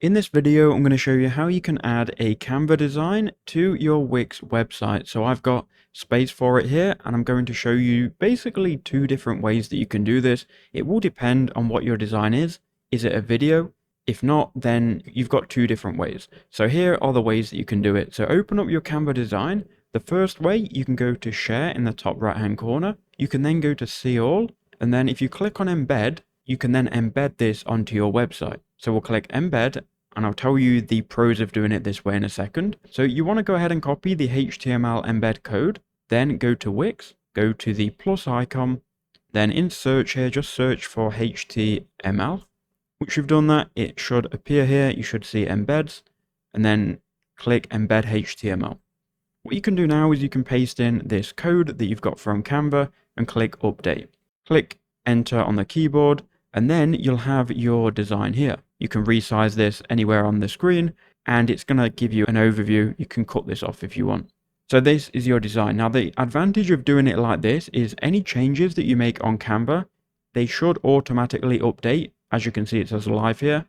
In this video, I'm going to show you how you can add a Canva design to your Wix website. So I've got space for it here, and I'm going to show you basically two different ways that you can do this. It will depend on what your design is. Is it a video? If not, then you've got two different ways. So here are the ways that you can do it. So open up your Canva design. The first way, you can go to share in the top right hand corner. You can then go to see all, and then if you click on embed, you can then embed this onto your website. So we'll click embed, and I'll tell you the pros of doing it this way in a second. So you want to go ahead and copy the HTML embed code, then go to Wix, go to the plus icon, then in search here, just search for HTML. Once you've done that, it should appear here. You should see embeds, and then click embed HTML. What you can do now is you can paste in this code that you've got from Canva and click update. Click enter on the keyboard, and then you'll have your design here. You can resize this anywhere on the screen, and it's going to give you an overview. You can cut this off if you want. So this is your design. Now, the advantage of doing it like this is any changes that you make on Canva, they should automatically update. As you can see, it says live here.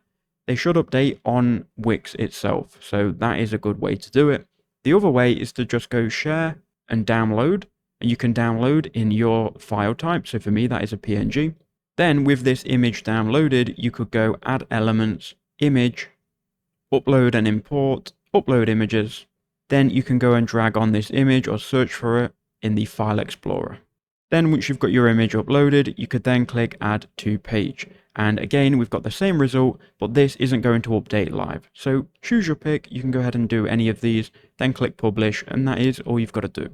They should update on Wix itself. So that is a good way to do it. The other way is to just go share and download, and you can download in your file type. So for me, that is a PNG. Then with this image downloaded, you could go add elements, image, upload and import, upload images. Then you can go and drag on this image or search for it in the file explorer. Then once you've got your image uploaded, you could then click add to page. And again, we've got the same result, but this isn't going to update live. So choose your pick. You can go ahead and do any of these, then click publish, and that is all you've got to do.